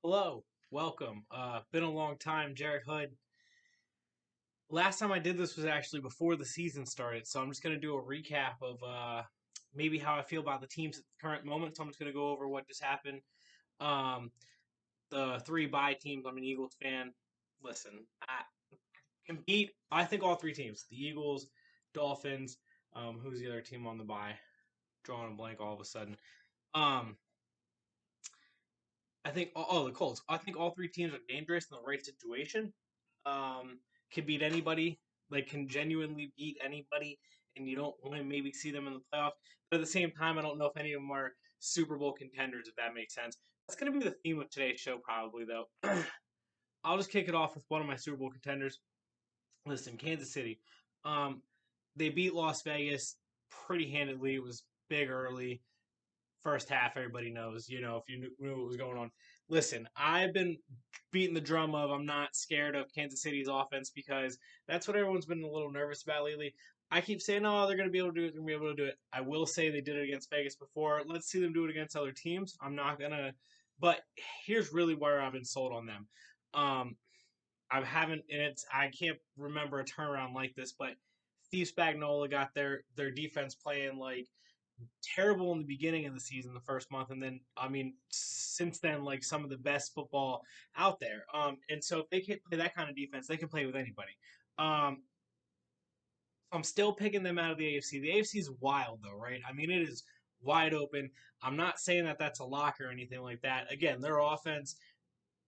Hello, welcome. Been a long time, Jared Hood. Last time I did this was actually before the season started, so I'm just gonna do a recap of maybe how I feel about the teams at the current moment. So I'm just gonna go over what just happened. Um, the three bye teams. I'm an Eagles fan. Listen, I can beat. I think all three teams: the Eagles, Dolphins. Who's the other team on the bye? Drawing a blank all of a sudden. Um, I think the Colts. I think all three teams are dangerous in the right situation. Can beat anybody, like can genuinely beat anybody, and you don't want to maybe see them in the playoffs. But at the same time, I don't know if any of them are Super Bowl contenders, if that makes sense. That's going to be the theme of today's show, probably though. I'll just kick it off with one of my Super Bowl contenders. Listen, Kansas City. Um, they beat Las Vegas pretty handedly. It was big early first half, everybody knows, if you knew what was going on. Listen, I've been beating the drum of I'm not scared of Kansas City's offense because that's what everyone's been a little nervous about lately. I keep saying, oh, they're going to be able to do it. They're going to be able to do it. I will say they did it against Vegas before. Let's see them do it against other teams. I'm not going to. But here's really where I've been sold on them. Um, I haven't, and I can't remember a turnaround like this, but Steve Spagnuolo got their defense playing like terrible in the beginning of the season, the first month, and then I mean, since then, like some of the best football out there. And so if they can play that kind of defense, they can play with anybody. Um, I'm still picking them out of the AFC. The AFC is wild though, right? I mean, it is wide open. I'm not saying that that's a lock or anything like that. Again, their offense.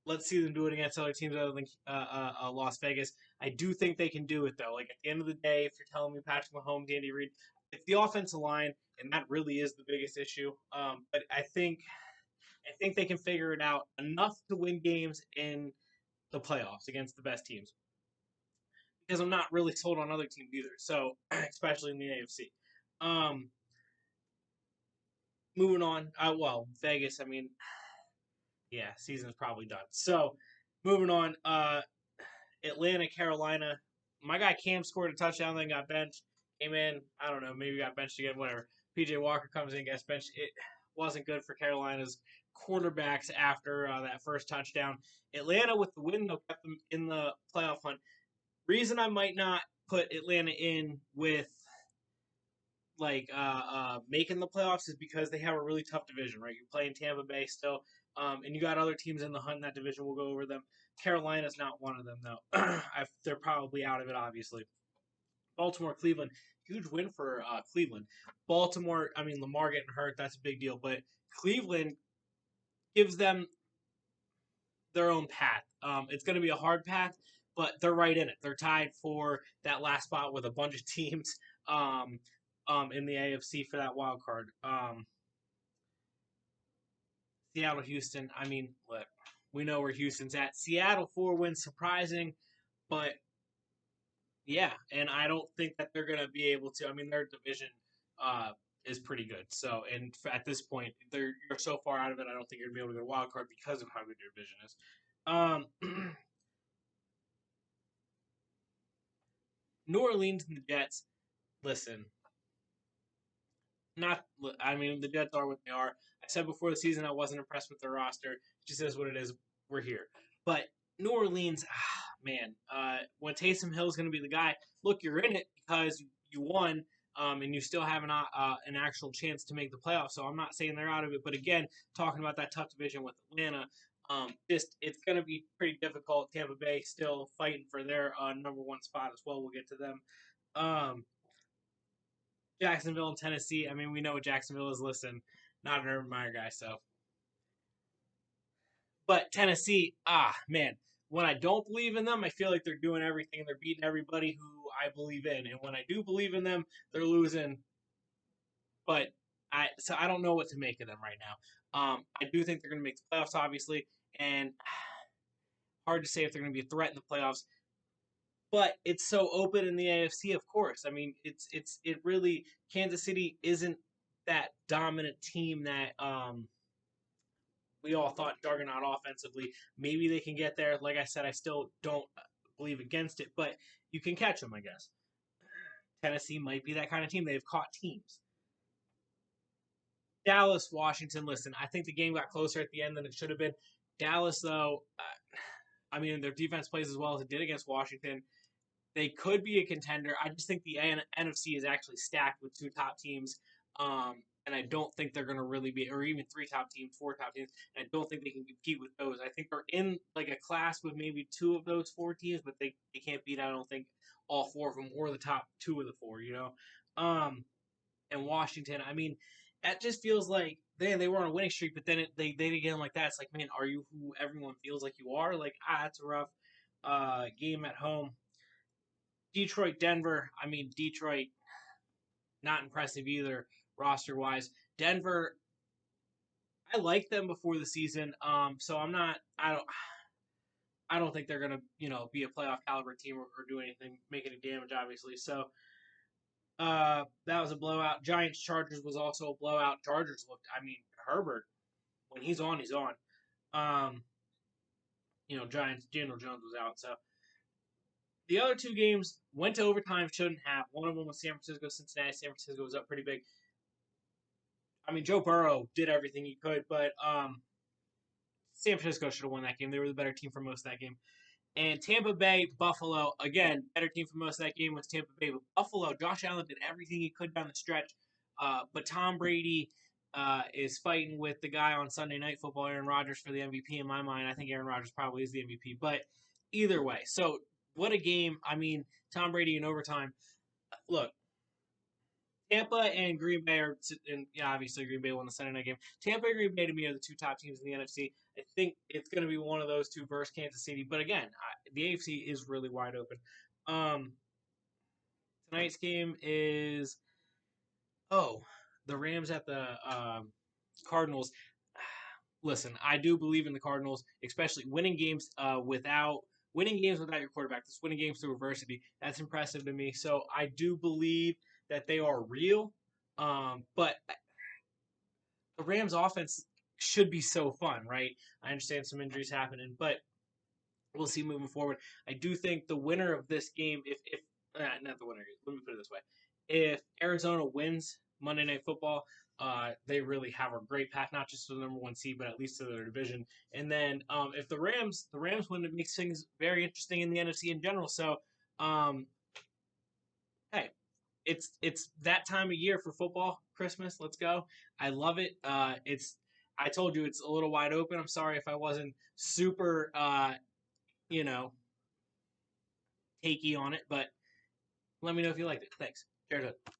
Let's see them do it against other teams other than Las Vegas. I do think they can do it though. Like at the end of the day, if you're telling me Patrick Mahomes, Andy Reid, it's the offensive line, and that really is the biggest issue. But I think they can figure it out enough to win games in the playoffs against the best teams. Because I'm not really sold on other teams either. So especially in the AFC. Um, moving on. Well, Vegas. I mean, yeah, season's probably done. So moving on. Atlanta, Carolina. My guy Cam scored a touchdown, then got benched. Came in, I don't know, maybe got benched again, whatever. PJ Walker comes in, gets benched. It wasn't good for Carolina's quarterbacks after that first touchdown. Atlanta with the win, though, kept them in the playoff hunt. Reason I might not put Atlanta in with making the playoffs is because they have a really tough division, right? You're playing Tampa Bay still, and you got other teams in the hunt in that division. We'll go over them. Carolina's not one of them though. They're probably out of it, obviously. Baltimore, Cleveland, huge win for Cleveland. Baltimore, I mean Lamar getting hurt, that's a big deal, but Cleveland gives them their own path. It's going to be a hard path, but they're right in it. They're tied for that last spot with a bunch of teams. Um, in the AFC for that wild card. Seattle, Houston. I mean, look, we know where Houston's at. Seattle 4 wins, surprising, but yeah, and I don't think that they're going to be able to. I mean, their division uh, is pretty good. So, and at this point, you're so far out of it. I don't think you're going to be able to get a wild card because of how good your division is. New Orleans and the Jets. Listen, not. I mean, the Jets are what they are. I said before the season I wasn't impressed with their roster. It just is what it is. We're here, but New Orleans, man, when Taysom Hill is going to be the guy. Look, you're in it because you won, and you still have an actual chance to make the playoffs. So I'm not saying they're out of it, but again, talking about that tough division with Atlanta. Just it's going to be pretty difficult. Tampa Bay still fighting for their number one spot as well. We'll get to them. Um, Jacksonville and Tennessee. I mean, we know what Jacksonville is. Listen, not an Urban Meyer guy, so. But Tennessee, man, when I don't believe in them, I feel like they're doing everything. They're beating everybody who I believe in, and when I do believe in them, they're losing. But I don't know what to make of them right now. I do think they're going to make the playoffs, obviously, and hard to say if they're going to be a threat in the playoffs. But it's so open in the AFC, of course. I mean, it really Kansas City isn't that dominant team that we all thought juggernaut offensively. Maybe they can get there. Like I said, I still don't believe against it, but you can catch them, I guess. Tennessee might be that kind of team. They've caught teams. Dallas, Washington. Listen, I think the game got closer at the end than it should have been. Dallas, though, I mean, their defense plays as well as it did against Washington. They could be a contender. I just think the NFC is actually stacked with two top teams. And I don't think they're going to really be, or even three top teams, four top teams. And I don't think they can compete with those. I think they're in like a class with maybe two of those four teams, but they can't beat, I don't think, all four of them or the top two of the four, you know? And Washington, I mean, that just feels like they were on a winning streak, but then they again like that. It's like, man, are you who everyone feels like you are? Like, that's a rough game at home. Detroit, Denver. I mean, Detroit, not impressive either, roster wise. Denver, I liked them before the season. So I'm not. I don't think they're gonna, be a playoff caliber team or do anything, make any damage, obviously. So that was a blowout. Giants Chargers was also a blowout. Chargers looked. I mean, Herbert, when he's on, he's on. Um, Giants. Daniel Jones was out. So the other two games went to overtime. Shouldn't have. One of them was San Francisco, Cincinnati. San Francisco was up pretty big. I mean, Joe Burrow did everything he could, but San Francisco should have won that game. They were the better team for most of that game. And Tampa Bay, Buffalo, again, better team for most of that game was Tampa Bay. But Buffalo, Josh Allen did everything he could down the stretch. But Tom Brady is fighting with the guy on Sunday Night Football, Aaron Rodgers, for the MVP in my mind. I think Aaron Rodgers probably is the MVP. But either way, so what a game. I mean, Tom Brady in overtime. Look, Tampa and Green Bay are, and yeah, obviously Green Bay won the Sunday night game. Tampa and Green Bay to me are the two top teams in the NFC. I think it's going to be one of those two versus Kansas City. But again, the AFC is really wide open. Um, Tonight's game is the Rams at the Cardinals. Listen, I do believe in the Cardinals, especially winning games without your quarterback. This winning games through adversity. That's impressive to me. So I do believe that they are real. But the Rams offense should be so fun, right? I understand some injuries happening, but we'll see moving forward. I do think the winner of this game, if not the winner, let me put it this way: if Arizona wins Monday Night Football, they really have a great path, not just to the number one seed, but at least to their division. And then if the Rams win, it makes things very interesting in the NFC in general. So, hey, it's that time of year for football. Christmas, let's go. I love it. I told you it's a little wide open. I'm sorry if I wasn't super you know takey on it, but let me know if you liked it. Thanks. Jared Hood.